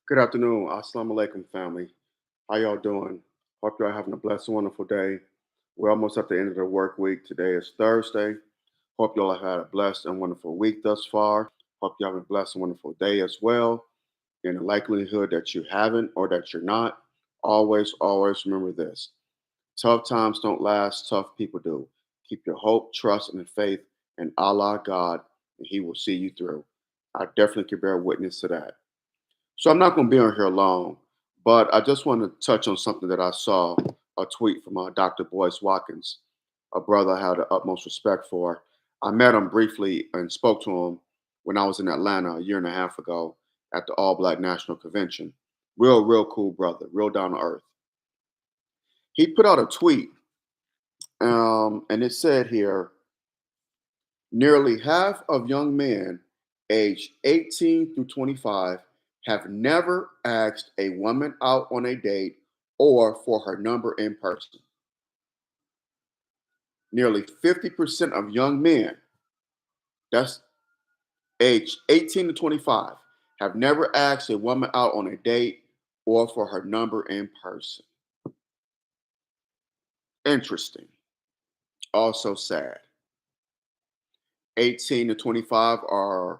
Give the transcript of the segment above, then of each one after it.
Good afternoon. Assalamu alaikum, family. How y'all doing? Hope y'all having a blessed, wonderful day. We're almost at the end of the work week. Today is Thursday. Hope y'all have had a blessed and wonderful week thus far. Hope you have a blessed and wonderful day as well. In the likelihood that you haven't or that you're not, always remember this. Tough times don't last, tough people do. Keep your hope, trust, and faith in Allah God, and He will see you through. I definitely can bear witness to that. So I'm not going to be on here long, but I just want to touch on something that I saw a tweet from Dr. Boyce Watkins, a brother I had the utmost respect for. I met him briefly and spoke to him when I was in Atlanta a year and a half ago at the All Black National Convention. Real cool brother, real down to earth. He put out a tweet, and it said here nearly half of young men aged 18 through 25 have never asked a woman out on a date or for her number in person. Nearly 50% of young men, that's aged 18 to 25, have never asked a woman out on a date or for her number in person. Interesting. Also sad. 18 to 25 are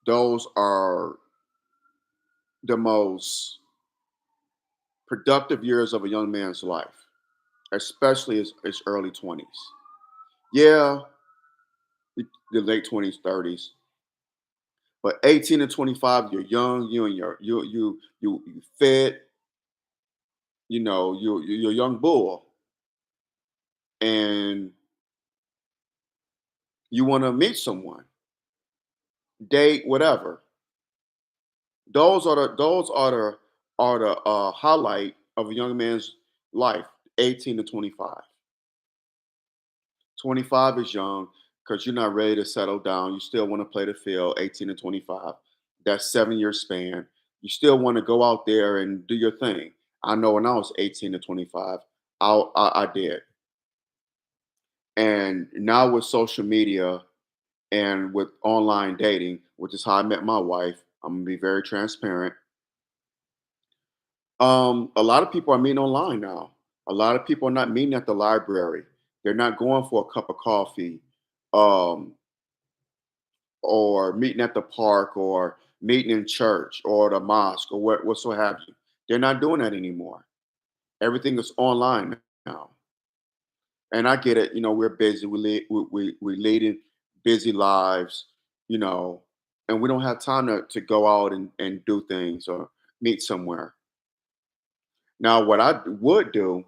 those are the most productive years of a young man's life, especially his early 20s. Yeah, the late 20s, 30s, but 18 to 25, you're young, you and your you fit, you're a young bull, and you want to meet someone, date, whatever. Those are the highlight of a young man's life, 18 to 25. 25 is young because you're not ready to settle down. You still want to play the field, 18 to 25. That 7 year span. You still want to go out there and do your thing. I know when I was 18 to 25, I did. And now with social media and with online dating, which is how I met my wife, I'm gonna be very transparent. A lot of people are meeting online now. A lot of people are not meeting at the library. They're not going for a cup of coffee. Um, or meeting at the park or meeting in church or the mosque or whatso have you. They're not doing that anymore. Everything is online now. And I get it, we're busy. We leading busy lives, you know, and we don't have time to go out and do things or meet somewhere. Now, what I would do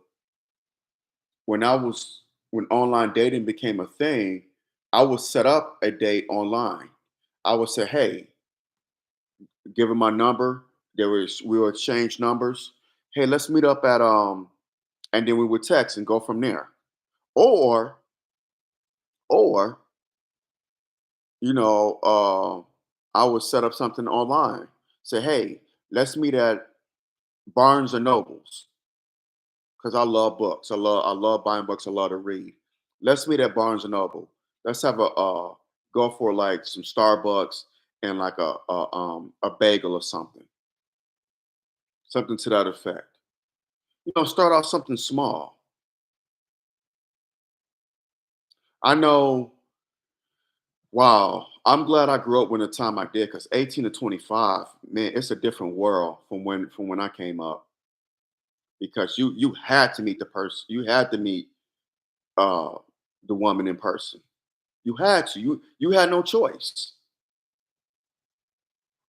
when online dating became a thing, I would set up a date online. I would say, hey, give him my number. We would exchange numbers. Hey, let's meet up at and then we would text and go from there. Or or I would set up something online. Say, hey, let's meet at Barnes and Nobles because I love books. I love buying books. I love to read. Let's meet at Barnes and Noble. Let's have a go for like some Starbucks and like a bagel or something to that effect. Start off something small. I know. Wow, I'm glad I grew up when the time I did, because 18 to 25, man, it's a different world from when I came up. Because you had to meet the person, you had to meet uh the woman in person. You had to. You had no choice.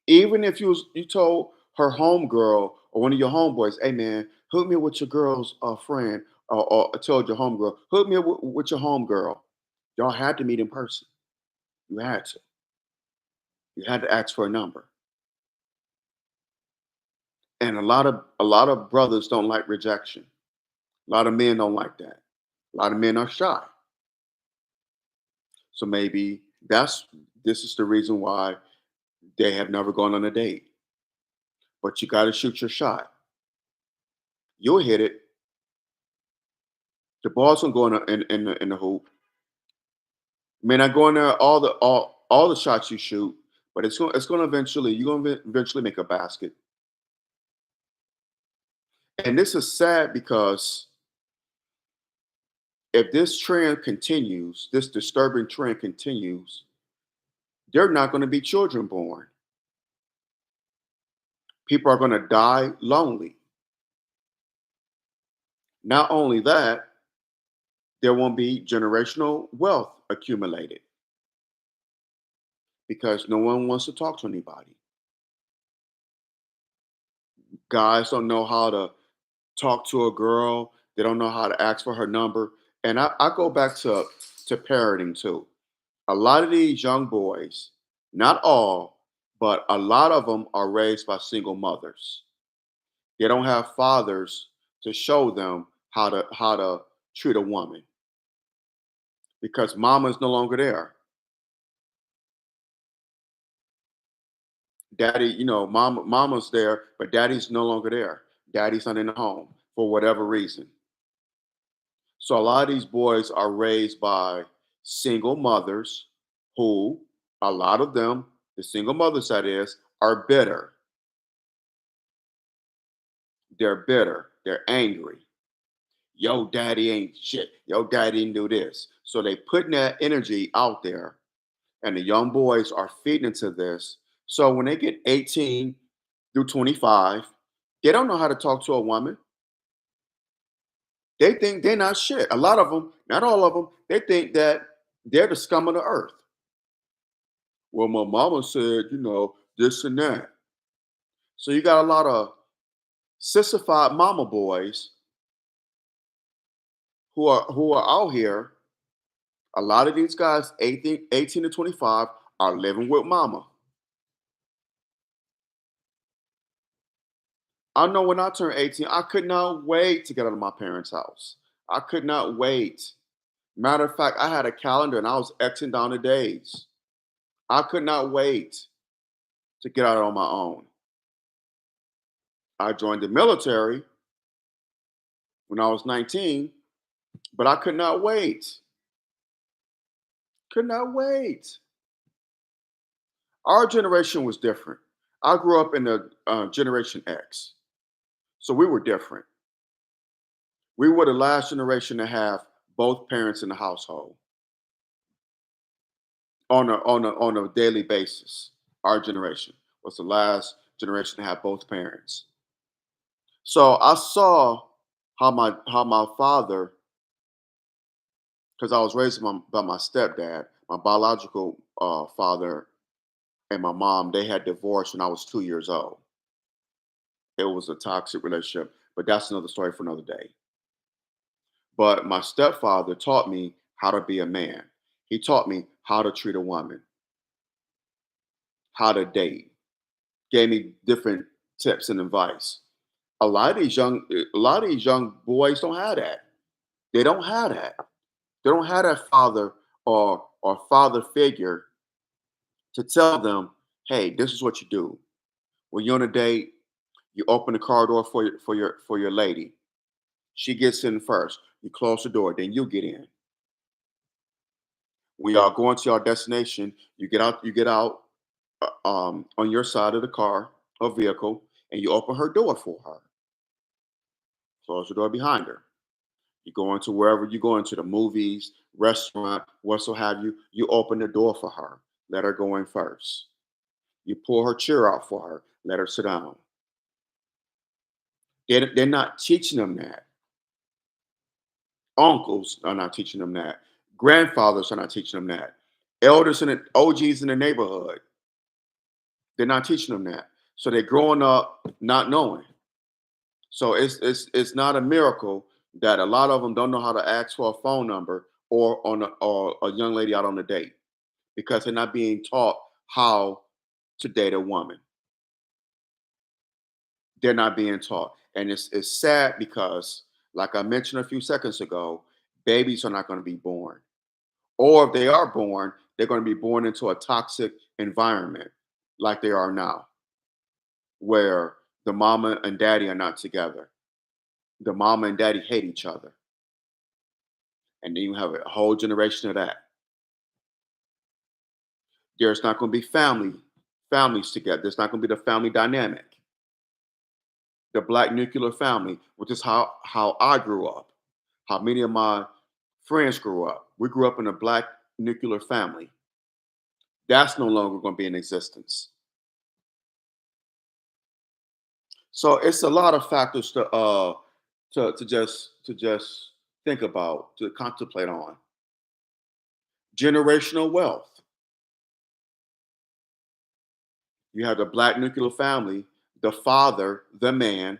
Even if you told her homegirl or one of your homeboys, hey man, hook me up with your girl's friend, or told your homegirl, hook me up with your homegirl. Y'all had to meet in person. You had to. You had to ask for a number. And a lot of brothers don't like rejection. A lot of men don't like that. A lot of men are shy. So maybe this is the reason why they have never gone on a date. But you got to shoot your shot. You'll hit it. The ball's gonna go in the hoop. May not go in there all the shots you shoot, but it's gonna eventually, you're gonna eventually make a basket. And this is sad because if this trend continues, this disturbing trend continues, there are not going to be children born. People are going to die lonely. Not only that, there won't be generational wealth accumulated because no one wants to talk to anybody. Guys don't know how to talk to a girl, they don't know how to ask for her number. And I go back to parenting too. A lot of these young boys, not all, but a lot of them are raised by single mothers. They don't have fathers to show them how to treat a woman because mama is no longer there. Daddy, mama's there, but daddy's no longer there. Daddy's not in the home for whatever reason. So a lot of these boys are raised by single mothers who, a lot of them, the single mothers that is, are bitter. They're bitter. They're angry. Yo, daddy ain't shit. Yo, daddy didn't do this. So they putting that energy out there, and the young boys are feeding into this. So when they get 18 through 25, they don't know how to talk to a woman. They think they're not shit. A lot of them, not all of them, they think that they're the scum of the earth. Well, my mama said, this and that. So you got a lot of sissified mama boys who are out here. A lot of these guys, 18 to 25, are living with mama. I know when I turned 18, I could not wait to get out of my parents' house. I could not wait. Matter of fact, I had a calendar and I was Xing down the days. I could not wait to get out on my own. I joined the military when I was 19, but I could not wait. Could not wait. Our generation was different. I grew up in the Generation X, so we were different. We were the last generation to have both parents in the household on a daily basis. Our generation was the last generation to have both parents. So I saw how my father, because I was raised by my stepdad, my biological father and my mom, they had divorced when I was 2 years old. It was a toxic relationship, but that's another story for another day. But my stepfather taught me how to be a man. He taught me how to treat a woman, how to date, gave me different tips and advice. A lot of these young boys don't have that. They don't have that. They don't have that father or father figure to tell them, hey, this is what you do. When you're on a date, you open the car door for your lady. She gets in first. You close the door, then you get in. When y'all going to your destination, you get out on your side of the car or vehicle, and you open her door for her. Close the door behind her. You go into wherever you go into the movies, restaurant, whatso have you. You open the door for her. Let her go in first. You pull her chair out for her. Let her sit down. They're not teaching them that. Uncles are not teaching them that. Grandfathers are not teaching them that. Elders and the OGs in the neighborhood, they're not teaching them that. So they're growing up not knowing. So it's not a miracle that a lot of them don't know how to ask for a phone number or a young lady out on a date because they're not being taught how to date a woman. They're not being taught, and it's sad because, like I mentioned a few seconds ago, babies are not going to be born, or if they are born, they're going to be born into a toxic environment like they are now, where the mama and daddy are not together. The mama and daddy hate each other. And then you have a whole generation of that. There's not going to be families together. There's not going to be the family dynamic. the black nuclear family, which is how I grew up, how many of my friends grew up. We grew up in a black nuclear family. That's no longer going to be in existence. So it's a lot of factors to just think about, to contemplate on. Generational wealth. You have the black nuclear family, the father, the man,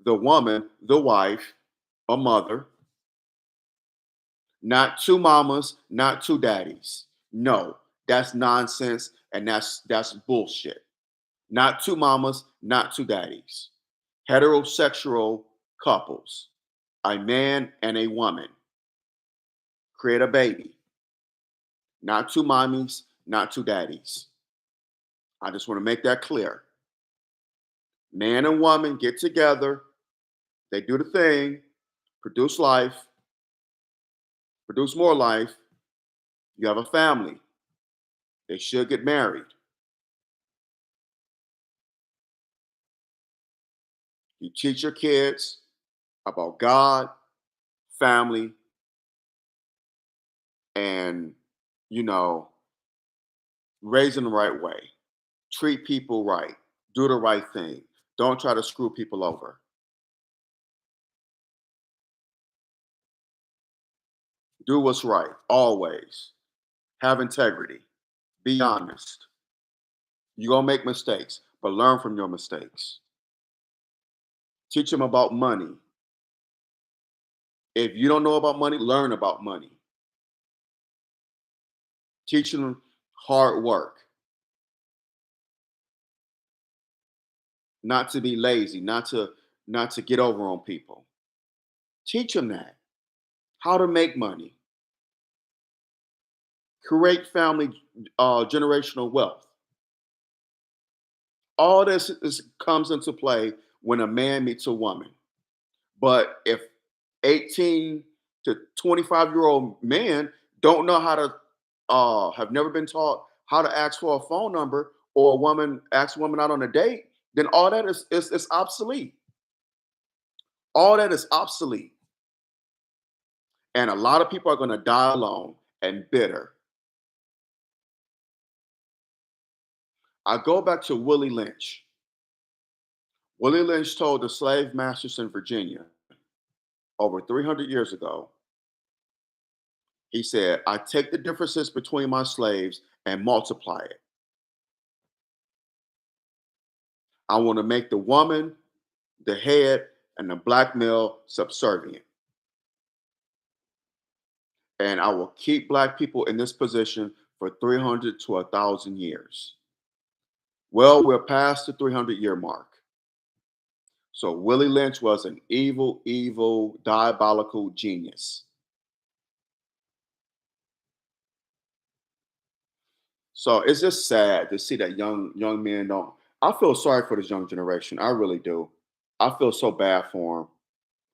the woman, the wife, a mother, not two mamas, not two daddies. No, that's nonsense and that's bullshit. Not two mamas, not two daddies. Heterosexual couples, a man and a woman, create a baby. Not two mommies, not two daddies. I just want to make that clear. Man and woman get together, they do the thing, produce life, produce more life. You have a family. They should get married. You teach your kids about God, family, and, you know, raise them the right way. Treat people right. Do the right thing. Don't try to screw people over. Do what's right always. Have integrity. Be honest. You're going to make mistakes, but learn from your mistakes. Teach them about money. If you don't know about money, learn about money. Teach them hard work, not to be lazy, not to get over on people. Teach them that. How to make money. Create family generational wealth. All comes into play when a man meets a woman. But if 18 to 25-year-old men don't know how to, have never been taught how to ask for a phone number, or a woman asks a woman out on a date, then all that is obsolete. All that is obsolete. And a lot of people are going to die alone and bitter. I go back to Willie Lynch. Willie Lynch told the slave masters in Virginia over 300 years ago, he said, I take the differences between my slaves and multiply it. I want to make the woman the head and the black male subservient. And I will keep black people in this position for 300 to 1,000 years. Well, we're past the 300-year mark. So Willie Lynch was an evil, evil, diabolical genius. So it's just sad to see that young men don't. I feel sorry for this young generation. I really do. I feel so bad for them.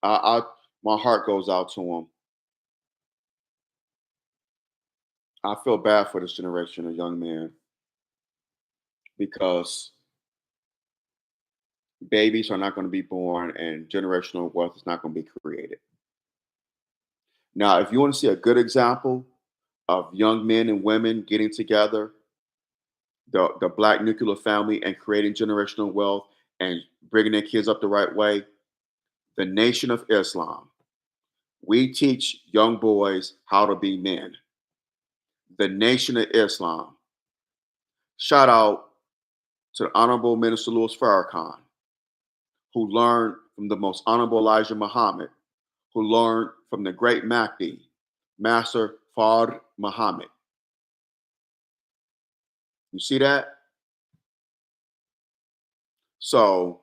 I my heart goes out to them. I feel bad for this generation of young men because babies are not going to be born and generational wealth is not going to be created. Now, if you want to see a good example of young men and women getting together, the black nuclear family, and creating generational wealth and bringing their kids up the right way, the Nation of Islam. We teach young boys how to be men. The Nation of Islam. Shout out to the Honorable Minister Louis Farrakhan, who learned from the most honorable Elijah Muhammad, who learned from the great Mahdi, Master Fard Muhammad. You see that? So,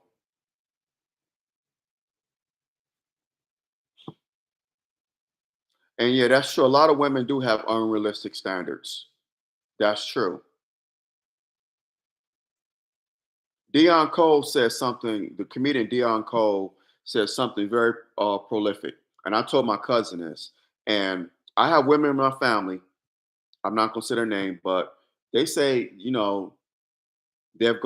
and yeah, that's true. A lot of women do have unrealistic standards. That's true. Dion Cole says something, the comedian Dion Cole says something very prolific. And I told my cousin this. And I have women in my family, I'm not going to say their name, but they say, They're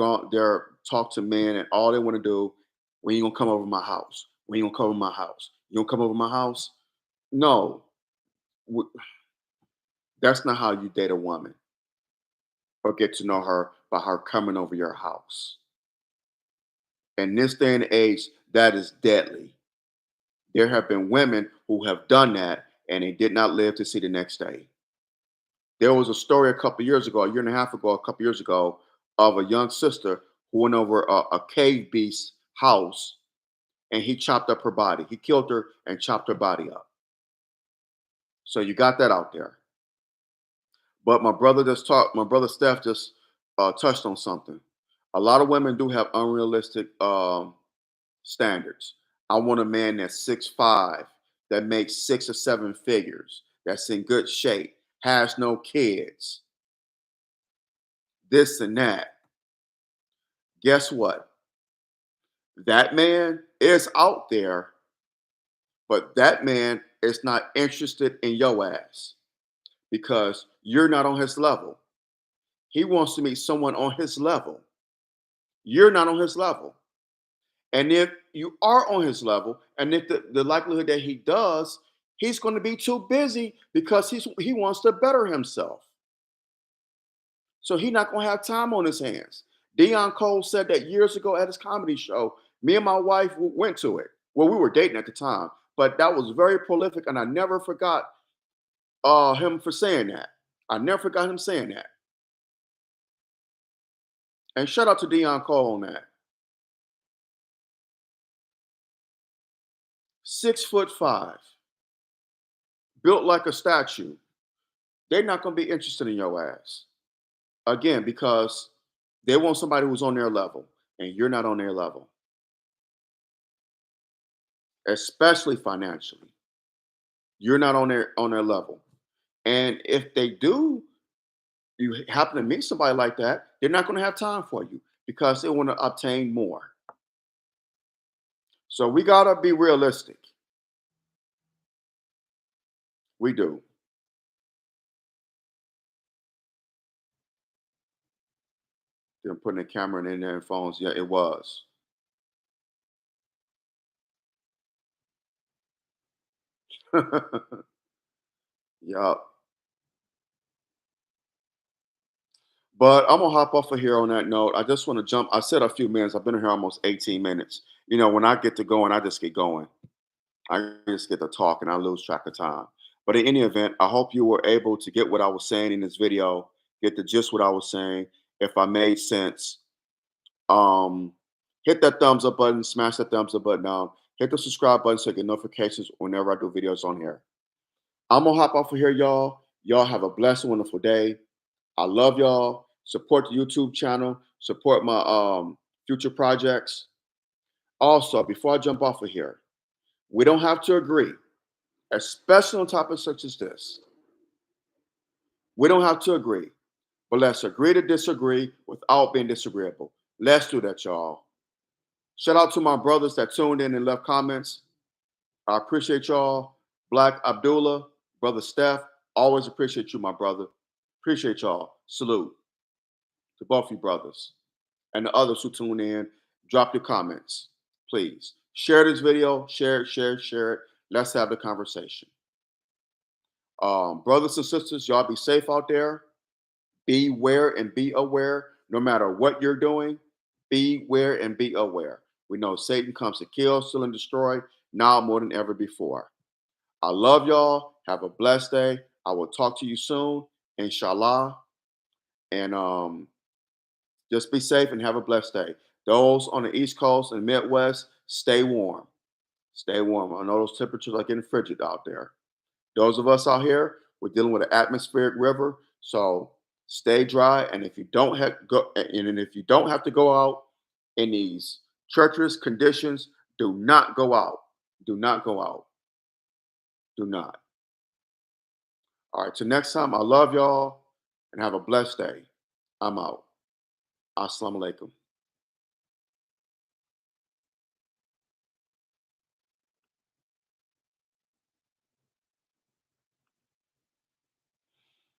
talk to men, and all they want to do, when you gonna come over my house? When you gonna come over my house? You gonna come over my house? No, w- that's not how you date a woman or get to know her by her coming over your house. In this day and age, that is deadly. There have been women who have done that and they did not live to see the next day. There was a story a couple years ago, a year and a half ago, a couple years ago, of a young sister who went over a cave beast's house and he chopped up her body. He killed her and chopped her body up. So you got that out there. But my brother Steph just touched on something. A lot of women do have unrealistic standards. I want a man that's 6'5", that makes 6 or 7 figures, that's in good shape, has no kids, this and that. Guess what? That man is out there, but that man is not interested in your ass because you're not on his level. He wants to meet someone on his level. You're not on his level. And if you are on his level, and if the likelihood that he does, he's going to be too busy because he wants to better himself. So he's not going to have time on his hands. Dion Cole said that years ago at his comedy show. Me and my wife went to it. Well, we were dating at the time, but that was very prolific, and I never forgot him for saying that. I never forgot him saying that. And shout out to Dion Cole on that. 6'5", built like a statue. They're not going to be interested in your ass. Again, because they want somebody who's on their level, and you're not on their level, especially financially. You're not on their level. And if they do, you happen to meet somebody like that, they're not going to have time for you because they want to obtain more. So we gotta be realistic. We do. They're putting a camera in their phones. Yeah, it was. Yeah. But I'm gonna hop off of here on that note. I just want to jump. I said a few minutes. I've been here almost 18 minutes. When I get to going, I just get going. I just get to talk and I lose track of time. But in any event, I hope you were able to get what I was saying in this video, get the gist what I was saying. If I made sense, um, hit that thumbs up button, smash that thumbs up button down, hit the subscribe button so you get notifications whenever I do videos on here. I'm gonna hop off of here, y'all. Y'all have a blessed, wonderful day. I love y'all. Support the YouTube channel. Support my future projects. Also, before I jump off of here, we don't have to agree, especially on topics such as this. We don't have to agree, but let's agree to disagree without being disagreeable. Let's do that, y'all. Shout out to my brothers that tuned in and left comments. I appreciate y'all. Black Abdullah, brother Steph, always appreciate you, my brother. Appreciate y'all. Salute to both you brothers and the others who tune in. Drop your comments, please. Share this video. Share it, share it, share it. Let's have the conversation. Brothers and sisters, y'all be safe out there. Beware and be aware. No matter what you're doing, beware and be aware. We know Satan comes to kill, steal, and destroy now more than ever before. I love y'all. Have a blessed day. I will talk to you soon, inshallah. And just be safe and have a blessed day. Those on the East Coast and Midwest, stay warm. Stay warm. I know those temperatures are getting frigid out there. Those of us out here, we're dealing with an atmospheric river, so stay dry. And if you don't have if you don't have to go out in these treacherous conditions, do not go out. Do not go out. Do not. All right. Till next time, I love y'all and have a blessed day. I'm out. Assalamu alaikum.